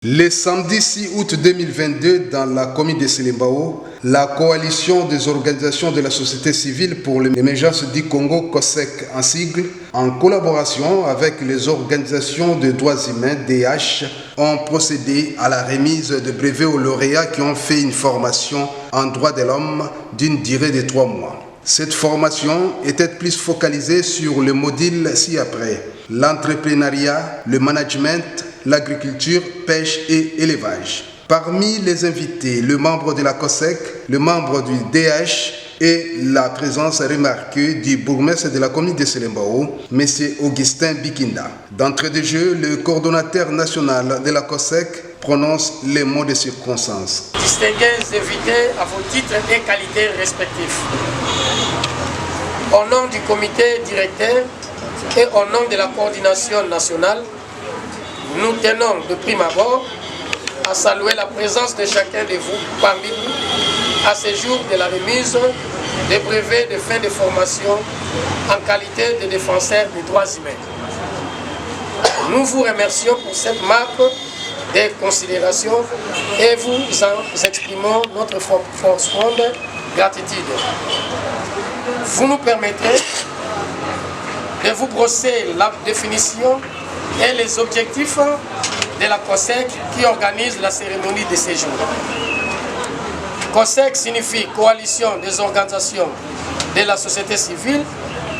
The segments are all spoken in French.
Le samedi 6 août 2022, dans la commune de Selembao, la coalition des organisations de la société civile pour l'émergence du Congo, COSEC en sigle, en collaboration avec les organisations de droits humains, DH, ont procédé à la remise de brevets aux lauréats qui ont fait une formation en droits de l'homme d'une durée de 3 mois. Cette formation était plus focalisée sur le module ci-après: l'entrepreneuriat, le management, l'agriculture, pêche et élevage. Parmi les invités, le membre de la COSEC, le membre du DH et la présence remarquée du bourgmestre de la commune de Selembao, M. Augustin Bikinda. D'entrée de jeu, le coordonnateur national de la COSEC prononce les mots de circonstance. Distingués invités à vos titres et qualités respectifs. Au nom du comité directeur et au nom de la coordination nationale, nous tenons de prime abord à saluer la présence de chacun de vous parmi nous à ce jour de la remise des brevets de fin de formation en qualité de défenseur des droits humains. Nous vous remercions pour cette marque de considération et vous en exprimons notre profonde gratitude. Vous nous permettrez de vous brosser la définition et les objectifs de la COSEC qui organise la cérémonie de séjour. COSEC signifie Coalition des organisations de la société civile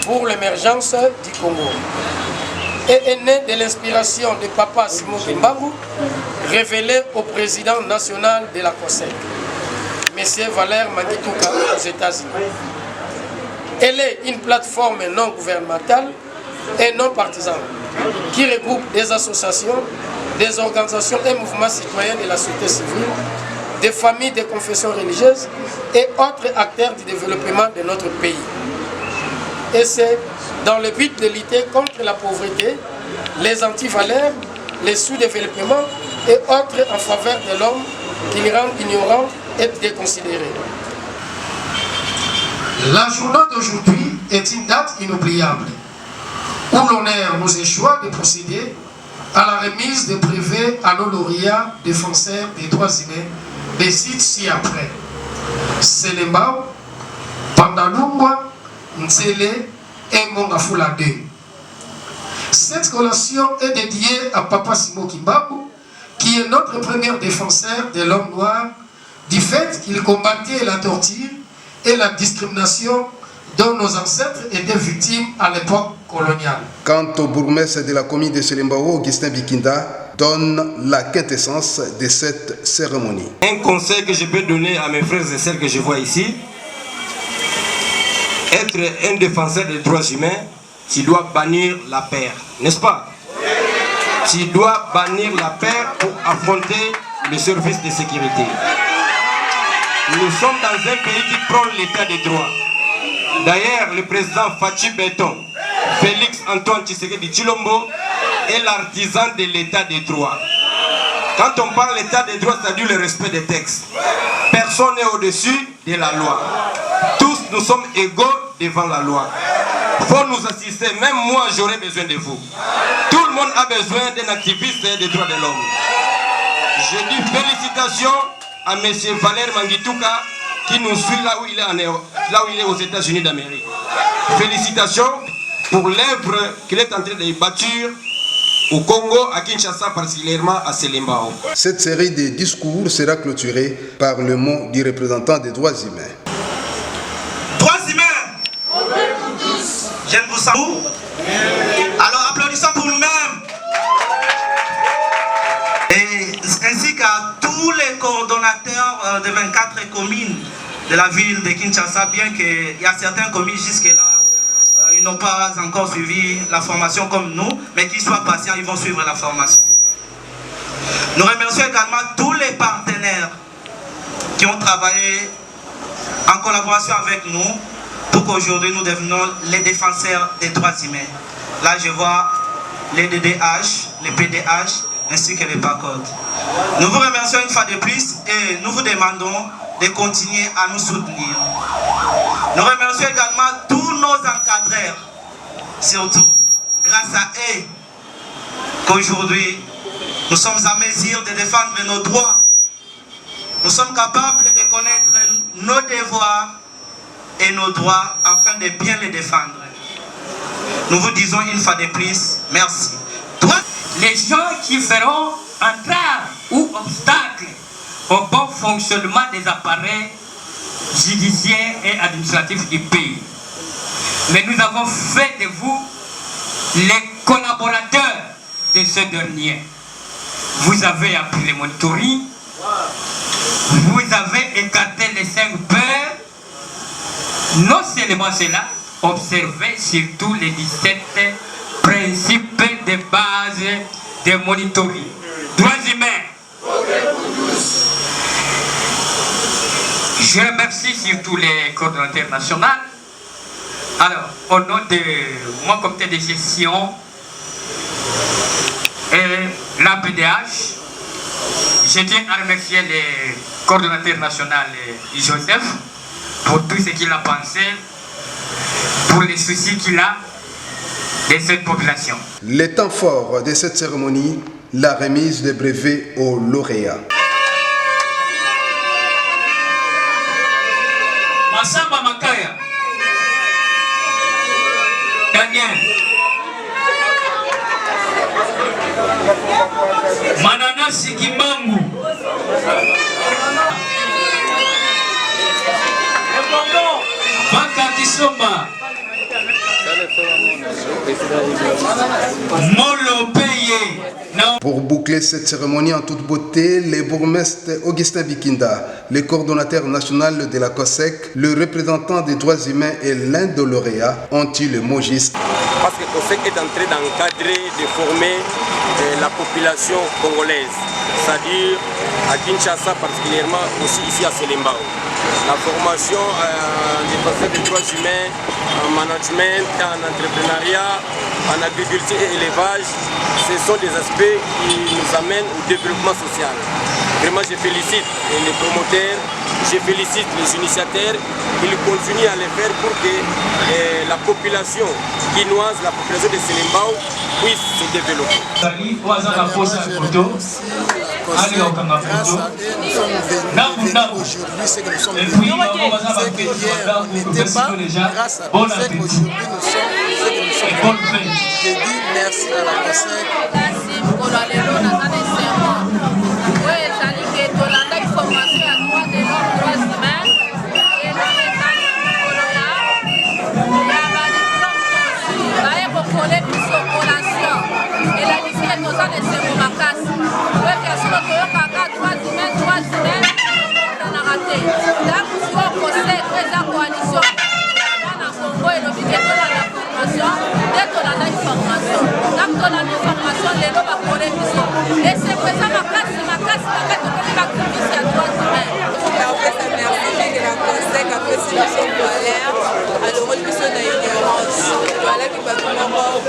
pour l'émergence du Congo et est née de l'inspiration de Papa Simon Kimbangu, révélé au président national de la COSEC, M. Valère Mangituka aux États-Unis. Elle est une plateforme non gouvernementale et non partisane qui regroupe des associations, des organisations et mouvements citoyens de la société civile, des familles de confessions religieuses et autres acteurs du développement de notre pays. Et c'est dans le but de lutter contre la pauvreté, les antivaleurs, les sous-développements et autres en faveur de l'homme qui les rendent ignorants et déconsidérés. La journée d'aujourd'hui est une date inoubliable où l'honneur nous échoit de procéder à la remise des brevets à nos lauréats défenseurs des droits humains des sites ci-après: Selembao, Pandalungwa, Nzele et Mongafula 2. Cette collation est dédiée à Papa Simon Kimbangu, qui est notre premier défenseur de l'homme noir, du fait qu'il combattait la torture et la discrimination dont nos ancêtres étaient victimes à l'époque coloniale. Quant au bourgmestre de la commune de Selembao, Augustin Bikinda, donne la quintessence de cette cérémonie. Un conseil que je peux donner à mes frères et sœurs que je vois ici: être un défenseur des droits humains, tu dois bannir la peur, n'est-ce pas? Tu dois bannir la peur pour affronter le service de sécurité. Nous sommes dans un pays qui prend l'état des droits. D'ailleurs, le président Fachi Béton, Félix Antoine Tshisekedi Tshilombo, est l'artisan de l'état des droits. Quand on parle de l'état des droits, c'est-à-dire le respect des textes. Personne n'est au-dessus de la loi. Tous nous sommes égaux devant la loi. Il faut nous assister, même moi j'aurais besoin de vous. Tout le monde a besoin d'un activiste des droits de l'homme. Je dis félicitations à M. Valère Mangituka qui nous suit là où il est aux États-Unis d'Amérique. Félicitations pour l'œuvre qu'il est en train de bâtir au Congo, à Kinshasa, particulièrement à Selembao. Cette série de discours sera clôturée par le mot du représentant des droits humains. Droits humains, je ne vous salue. Alors applaudissons pour nous-mêmes. Et ainsi qu'à tous les coordonnateurs de 24 communes de la ville de Kinshasa, bien qu'il y a certaines communes jusque-là, ils n'ont pas encore suivi la formation comme nous, mais qu'ils soient patients, ils vont suivre la formation. Nous remercions également tous les partenaires qui ont travaillé en collaboration avec nous pour qu'aujourd'hui nous devenions les défenseurs des droits humains. Là, je vois les DDH, les PDH, ainsi que les PACOD. Nous vous remercions une fois de plus et nous vous demandons de continuer à nous soutenir. Nous remercions également tous nos encadreurs, surtout grâce à eux qu'aujourd'hui Nous sommes à mesure de défendre nos droits. Nous sommes capables de connaître nos devoirs et nos droits afin de bien les défendre. Nous vous disons une fois de plus, merci. Les gens qui feront entrave ou obstacle au bon fonctionnement des appareils judiciaires et administratifs du pays. Mais nous avons fait de vous les collaborateurs de ce dernier. Vous avez appris le monitoring, vous avez écarté les 5 peurs. Non seulement cela, observez surtout les 17 principes de base de monitoring. Droits humains. Je remercie surtout les coordonnateurs nationaux. Alors, au nom de mon comité de gestion et l'APDH, je tiens à remercier les coordonnateurs nationaux Joseph pour tout ce qu'il a pensé, pour les soucis qu'il a de cette population. Les temps forts de cette cérémonie, la remise des brevets aux lauréats. Masamba Makaya, Daniel, Mananasi Kimbangu, Baka Kisomba, Molo Peye. Pour boucler cette cérémonie en toute beauté, les bourgmestres Augustin Bikinda, le coordonnateur national de la COSEC, le représentant des droits humains et l'un des lauréats ont eu le mot juste. Parce que COSEC est en train d'encadrer, de former la population congolaise, c'est-à-dire à Kinshasa particulièrement, aussi ici à Selembao. La formation en défense des droits humains, en management, en entrepreneuriat, en agriculture et élevage, ce sont des aspects qui nous amènent au développement social. Vraiment, je félicite les promoteurs, je félicite les initiateurs, ils continuent à le faire pour que la population guinoise, la population de Selembao puisse se développer. Aujourd'hui, ce que nous sommes devenus, c'est que hier on n'était pas, grâce à la COSEC, aujourd'hui nous sommes ce que nous sommes devenus. Je dis merci à la COSEC. Voilà qui va tout le monde,